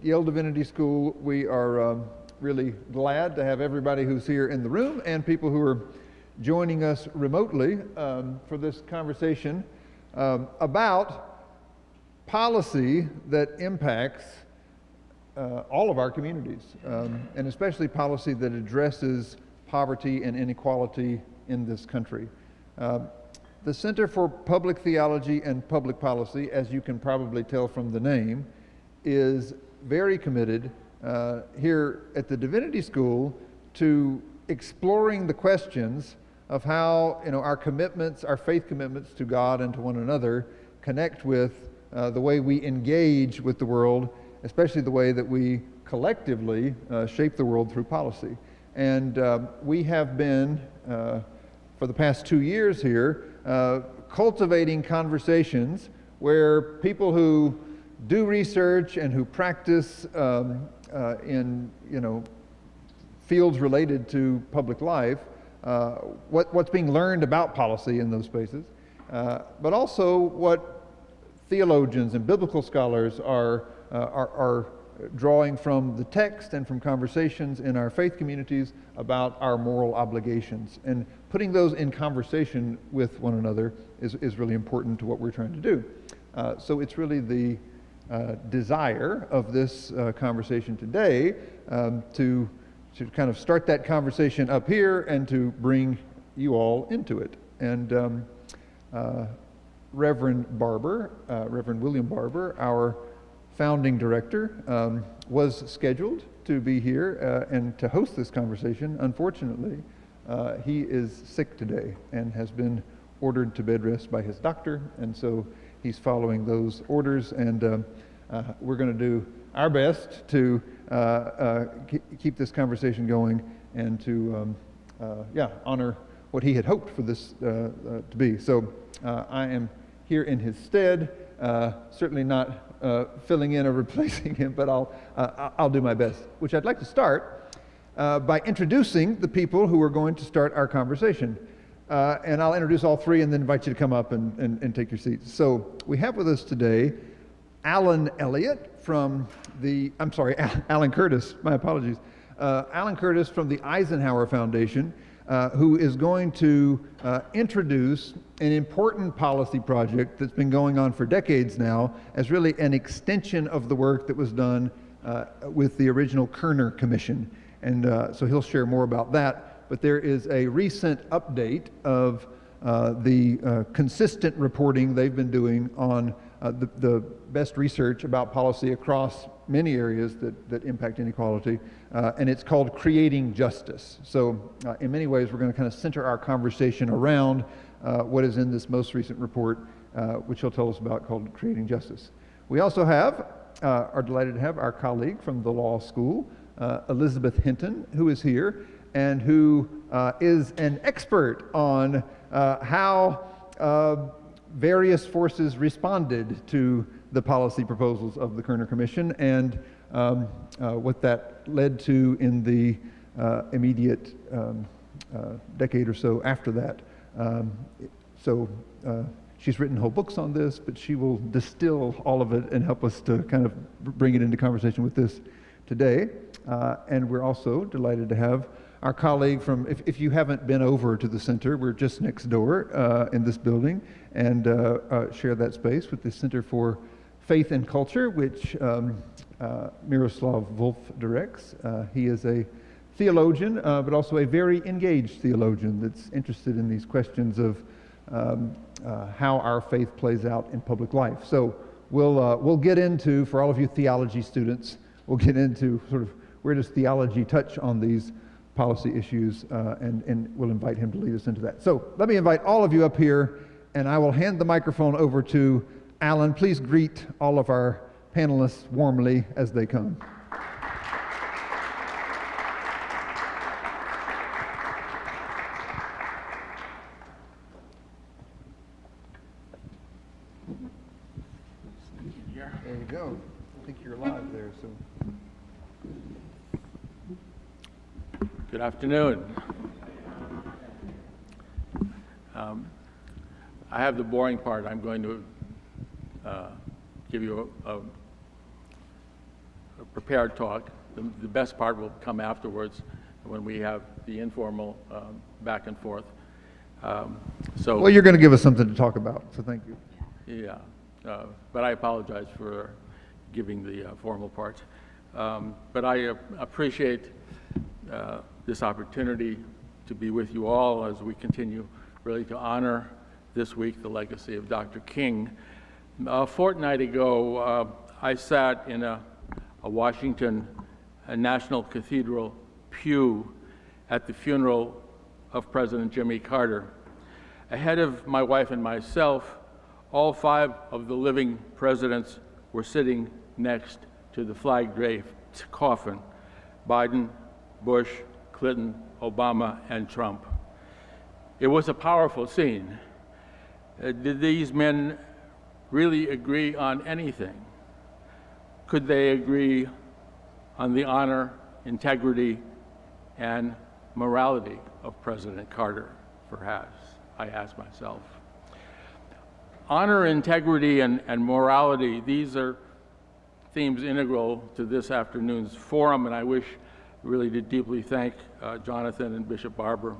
Yale Divinity School, we are really glad to have everybody who's here in the room and people who are joining us remotely for this conversation about policy that impacts all of our communities, and especially policy that addresses poverty and inequality in this country. The Center for Public Theology and Public Policy, as you can probably tell from the name, is very committed here at the Divinity School to exploring the questions of how our commitments, our faith commitments to God and to one another connect with the way we engage with the world, especially the way that we collectively shape the world through policy. And we have been, for the past 2 years here, cultivating conversations where people who do research and who practice in fields related to public life, what's being learned about policy in those spaces, but also what theologians and biblical scholars are drawing from the text and from conversations in our faith communities about our moral obligations. And putting those in conversation with one another is really important to what we're trying to do. So it's really the desire of this conversation today to kind of start that conversation up here and to bring you all into it. And Reverend William Barber, our founding director, was scheduled to be here and to host this conversation. Unfortunately, he is sick today and has been ordered to bed rest by his doctor, and so he's following those orders, and we're going to do our best to keep this conversation going and to honor what he had hoped for this to be. So I am here in his stead, certainly not filling in or replacing him, but I'll do my best. Which I'd like to start by introducing the people who are going to start our conversation. And I'll introduce all three and then invite you to come up and take your seats. So we have with us today Alan Curtis, my apologies. Alan Curtis from the Eisenhower Foundation, who is going to introduce an important policy project that's been going on for decades now as really an extension of the work that was done with the original Kerner Commission. And so he'll share more about that. But there is a recent update of the consistent reporting they've been doing on the best research about policy across many areas that impact inequality, and it's called Creating Justice. So in many ways, we're going to kind of center our conversation around what is in this most recent report, which he'll tell us about, called Creating Justice. We also are delighted to have our colleague from the law school, Elizabeth Hinton, who is here, and who is an expert on how various forces responded to the policy proposals of the Kerner Commission and what that led to in the immediate decade or so after that. She's written whole books on this, but she will distill all of it and help us to kind of bring it into conversation with this today. And we're also delighted to have our colleague from, if you haven't been over to the center, we're just next door in this building, and share that space with the Center for Faith and Culture, which Miroslav Wolf directs. He is a theologian, but also a very engaged theologian that's interested in these questions of how our faith plays out in public life. So we'll get into, for all of you theology students, we'll get into sort of where does theology touch on these policy issues, and we'll invite him to lead us into that. So let me invite all of you up here, and I will hand the microphone over to Alan. Please greet all of our panelists warmly as they come. There you go. I think you're live there, so. Good afternoon. I have the boring part. I'm going to give you a prepared talk. The best part will come afterwards when we have the informal back and forth. Well, you're going to give us something to talk about, so thank you. Yeah, but I apologize for giving the formal part. But I appreciate this opportunity to be with you all as we continue really to honor this week the legacy of Dr. King. A fortnight ago, I sat in a Washington National Cathedral pew at the funeral of President Jimmy Carter. Ahead of my wife and myself, all 5 of the living presidents were sitting next to the flag-draped coffin: Biden, Bush, Clinton, Obama, and Trump. It was a powerful scene. Did these men really agree on anything? Could they agree on the honor, integrity, and morality of President Carter, perhaps? I ask myself. Honor, integrity, and morality, these are themes integral to this afternoon's forum, and I wish really to deeply thank Jonathan and Bishop Barber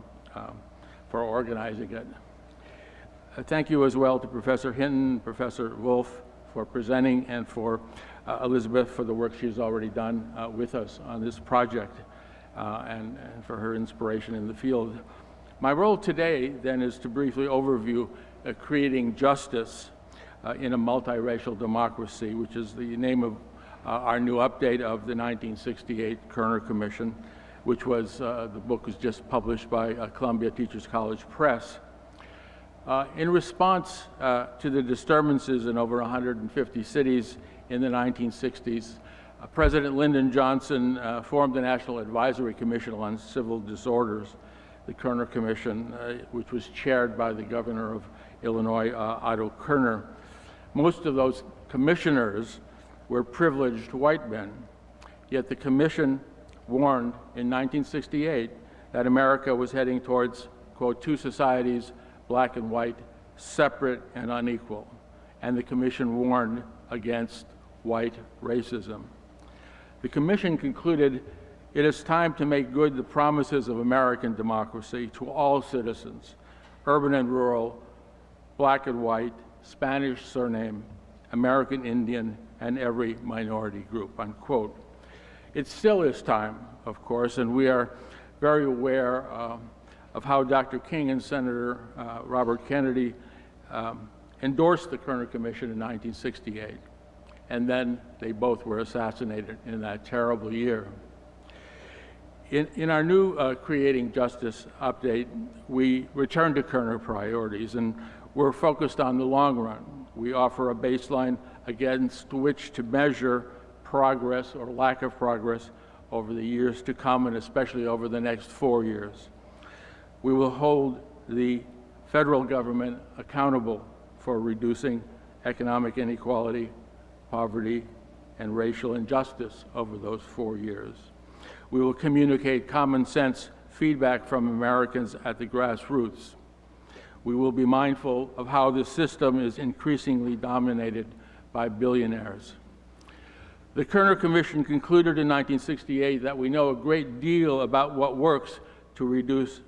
for organizing it. Thank you as well to Professor Hinton, Professor Wolf for presenting, and for Elizabeth for the work she's already done with us on this project and for her inspiration in the field. My role today then is to briefly overview creating justice in a multiracial democracy, which is the name of our new update of the 1968 Kerner Commission, which was, the book was just published by Columbia Teachers College Press. In response to the disturbances in over 150 cities in the 1960s, President Lyndon Johnson formed the National Advisory Commission on Civil Disorders, the Kerner Commission, which was chaired by the governor of Illinois, Otto Kerner. Most of those commissioners were privileged white men, yet the commission warned in 1968 that America was heading towards, quote, 2 societies, black and white, separate and unequal. And the commission warned against white racism. The commission concluded, it is time to make good the promises of American democracy to all citizens, urban and rural, black and white, Spanish surname, American Indian, and every minority group, unquote. It still is time, of course, and we are very aware of how Dr. King and Senator Robert Kennedy endorsed the Kerner Commission in 1968, and then they both were assassinated in that terrible year. In our new Creating Justice update, we return to Kerner priorities, and we're focused on the long run. We offer a baseline against which to measure progress or lack of progress over the years to come, and especially over the next 4 years. We will hold the federal government accountable for reducing economic inequality, poverty, and racial injustice over those 4 years. We will communicate common sense feedback from Americans at the grassroots. We will be mindful of how the system is increasingly dominated by billionaires. The Kerner Commission concluded in 1968 that we know a great deal about what works to reduce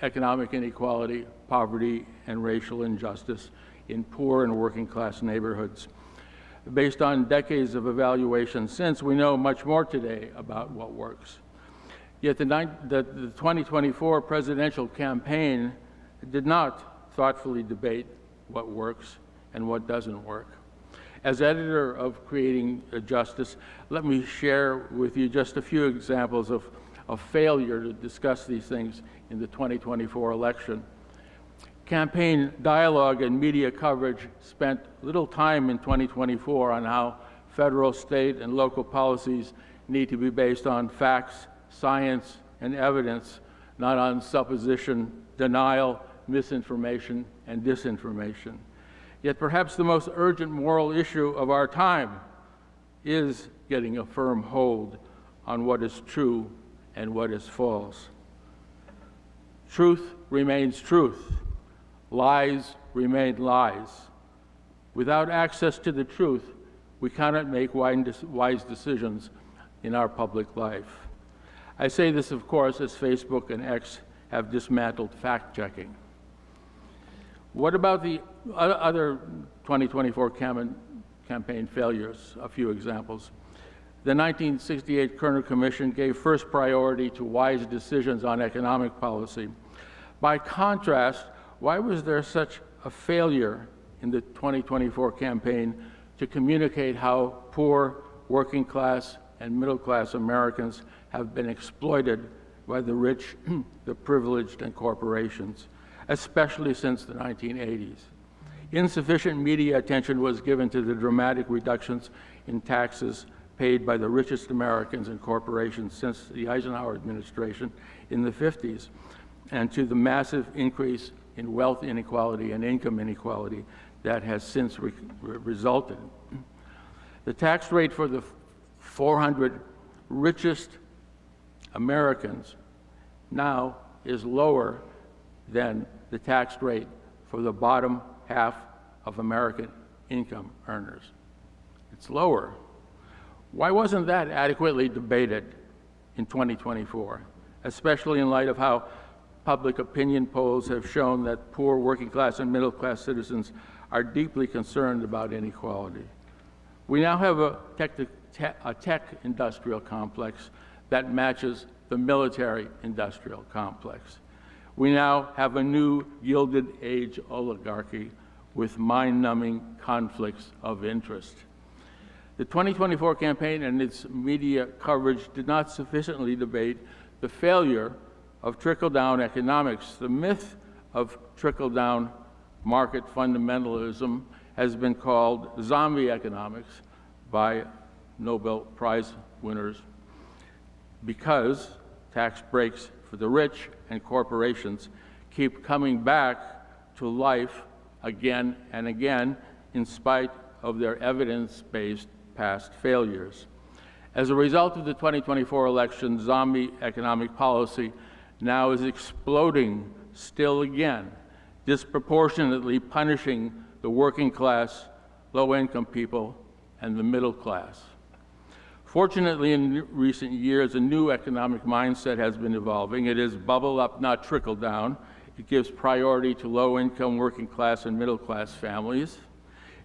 economic inequality, poverty, and racial injustice in poor and working class neighborhoods. Based on decades of evaluation since, we know much more today about what works. Yet the 2024 presidential campaign did not thoughtfully debate what works and what doesn't work. As editor of Creating Justice, let me share with you just a few examples of failure to discuss these things in the 2024 election. Campaign dialogue and media coverage spent little time in 2024 on how federal, state, and local policies need to be based on facts, science, and evidence, not on supposition, denial, misinformation, and disinformation. Yet perhaps the most urgent moral issue of our time is getting a firm hold on what is true and what is false. Truth remains truth. Lies remain lies. Without access to the truth, we cannot make wise decisions in our public life. I say this, of course, as Facebook and X have dismantled fact-checking. What about the other 2024 campaign failures? A few examples. The 1968 Kerner Commission gave first priority to wise decisions on economic policy. By contrast, why was there such a failure in the 2024 campaign to communicate how poor, working class, and middle class Americans have been exploited by the rich, the privileged, and corporations, especially since the 1980s? Insufficient media attention was given to the dramatic reductions in taxes paid by the richest Americans and corporations since the Eisenhower administration in the 50s, and to the massive increase in wealth inequality and income inequality that has since resulted. The tax rate for the 400 richest Americans now is lower than the tax rate for the bottom half of American income earners. It's lower. Why wasn't that adequately debated in 2024, especially in light of how public opinion polls have shown that poor working class and middle class citizens are deeply concerned about inequality? We now have a tech industrial complex that matches the military industrial complex. We now have a new Gilded Age oligarchy with mind-numbing conflicts of interest. The 2024 campaign and its media coverage did not sufficiently debate the failure of trickle-down economics. The myth of trickle-down market fundamentalism has been called zombie economics by Nobel Prize winners because tax breaks for the rich and corporations keep coming back to life again and again in spite of their evidence-based past failures. As a result of the 2024 election, zombie economic policy now is exploding still again, disproportionately punishing the working class, low-income people, and the middle class. Fortunately, in recent years, a new economic mindset has been evolving. It is bubble up, not trickle down. It gives priority to low-income, working class, and middle-class families.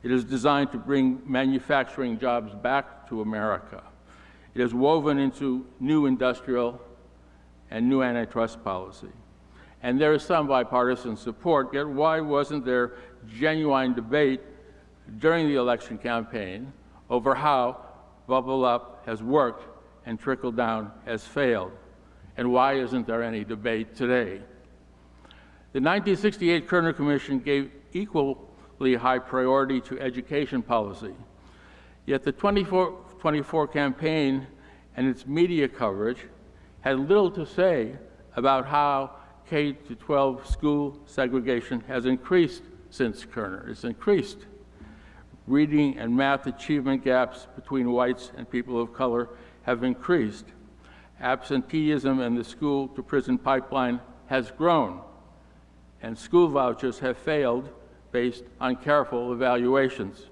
It is designed to bring manufacturing jobs back to America. It is woven into new industrial and new antitrust policy. And there is some bipartisan support, yet why wasn't there genuine debate during the election campaign over how bubble up has worked and trickle down has failed? And why isn't there any debate today? The 1968 Kerner Commission gave equally high priority to education policy, yet the 2024 campaign and its media coverage had little to say about how K-12 school segregation has increased since Kerner. It's increased. Reading and math achievement gaps between whites and people of color have increased. Absenteeism in the school-to-prison pipeline has grown, and school vouchers have failed based on careful evaluations.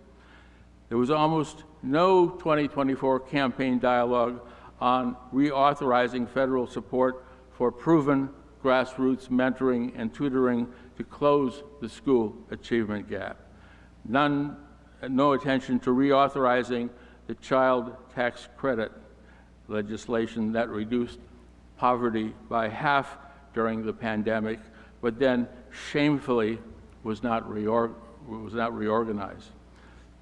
There was almost no 2024 campaign dialogue on reauthorizing federal support for proven grassroots mentoring and tutoring to close the school achievement gap. No attention to reauthorizing the child tax credit legislation that reduced poverty by half during the pandemic, but then shamefully was not reorganized.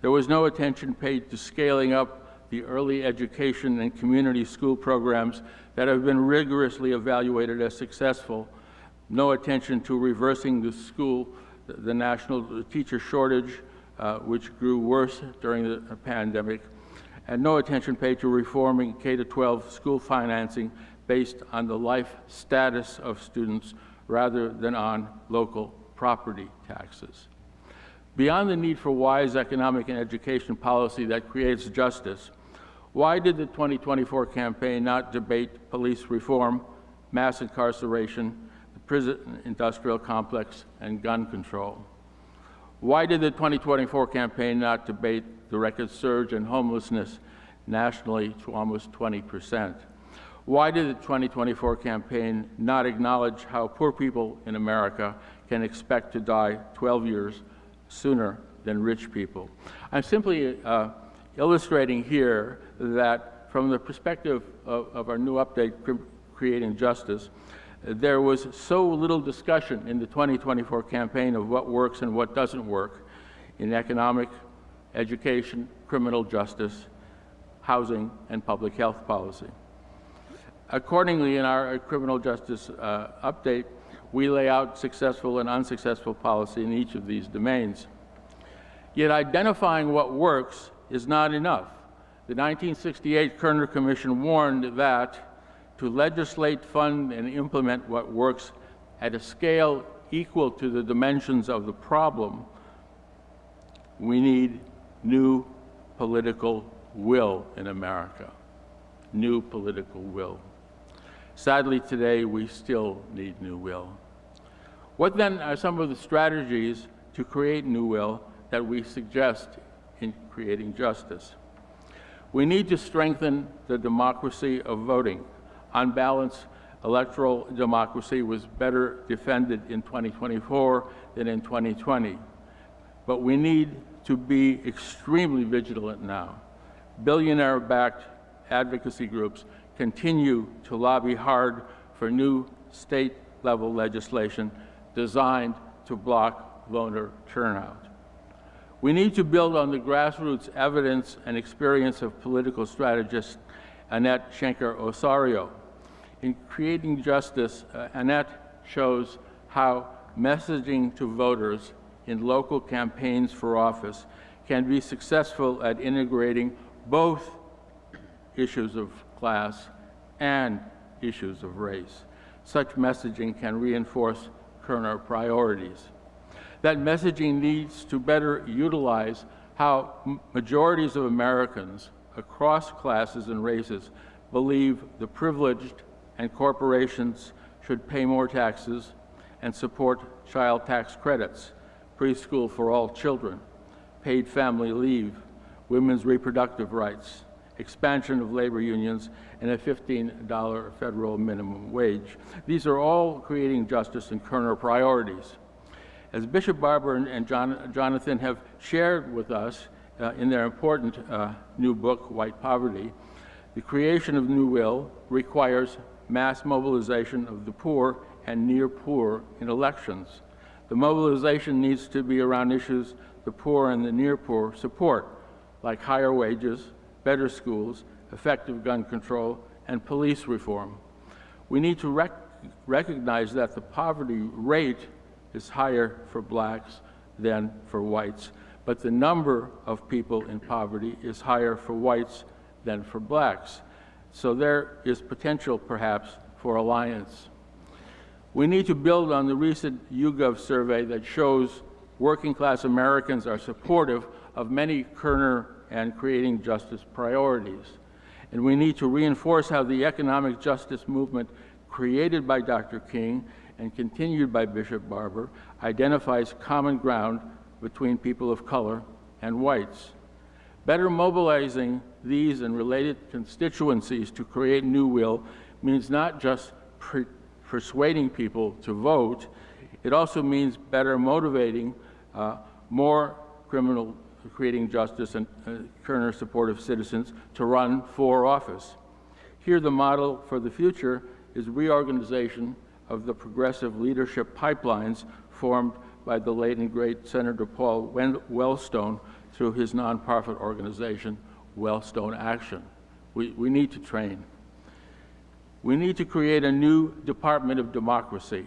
There was no attention paid to scaling up the early education and community school programs that have been rigorously evaluated as successful. No attention to reversing the national teacher shortage, which grew worse during the pandemic, and no attention paid to reforming K-12 school financing based on the life status of students rather than on local property taxes. Beyond the need for wise economic and education policy that creates justice, why did the 2024 campaign not debate police reform, mass incarceration, the prison industrial complex, and gun control? Why did the 2024 campaign not debate the record surge in homelessness, nationally to almost 20%. Why did the 2024 campaign not acknowledge how poor people in America can expect to die 12 years sooner than rich people? I'm simply illustrating here that from the perspective of our new update, Creating Justice, there was so little discussion in the 2024 campaign of what works and what doesn't work in economic, education, criminal justice, housing, and public health policy. Accordingly, in our criminal justice update, we lay out successful and unsuccessful policy in each of these domains. Yet identifying what works is not enough. The 1968 Kerner Commission warned that to legislate, fund, and implement what works at a scale equal to the dimensions of the problem, we need new political will in America. New political will. Sadly, today, we still need new will. What then are some of the strategies to create new will that we suggest in Creating Justice? We need to strengthen the democracy of voting. On balance, electoral democracy was better defended in 2024 than in 2020. But we need to be extremely vigilant now. Billionaire-backed advocacy groups continue to lobby hard for new state-level legislation designed to block voter turnout. We need to build on the grassroots evidence and experience of political strategist Annette Schenker-Osorio. In Creating Justice, Annette shows how messaging to voters in local campaigns for office can be successful at integrating both issues of class and issues of race. Such messaging can reinforce Kerner priorities. That messaging needs to better utilize how majorities of Americans across classes and races believe the privileged and corporations should pay more taxes and support child tax credits, preschool for all children, paid family leave, women's reproductive rights, expansion of labor unions, and a $15 federal minimum wage. These are all Creating Justice and Kerner priorities. As Bishop Barber and Jonathan have shared with us in their important new book, White Poverty, the creation of new will requires mass mobilization of the poor and near poor in elections. The mobilization needs to be around issues the poor and the near poor support, like higher wages, better schools, effective gun control, and police reform. We need to recognize that the poverty rate is higher for blacks than for whites, but the number of people in poverty is higher for whites than for blacks. So there is potential, perhaps, for alliance. We need to build on the recent YouGov survey that shows working-class Americans are supportive of many Kerner and Creating Justice priorities. And we need to reinforce how the economic justice movement created by Dr. King and continued by Bishop Barber identifies common ground between people of color and whites. Better mobilizing these and related constituencies to create new will means not just persuading people to vote, it also means better motivating more Creating Justice and Kerner supportive citizens to run for office. Here the model for the future is reorganization of the progressive leadership pipelines formed by the late and great Senator Paul Wellstone through his nonprofit organization, Wellstone Action. We need to train. We need to create a new Department of Democracy,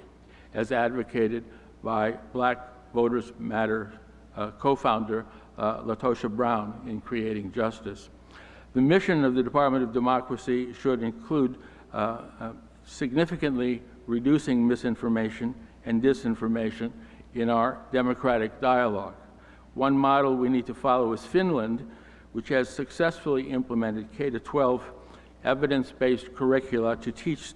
as advocated by Black Voters Matter co-founder LaTosha Brown in Creating Justice. The mission of the Department of Democracy should include significantly reducing misinformation and disinformation in our democratic dialogue. One model we need to follow is Finland, which has successfully implemented K-12 evidence-based curricula to teach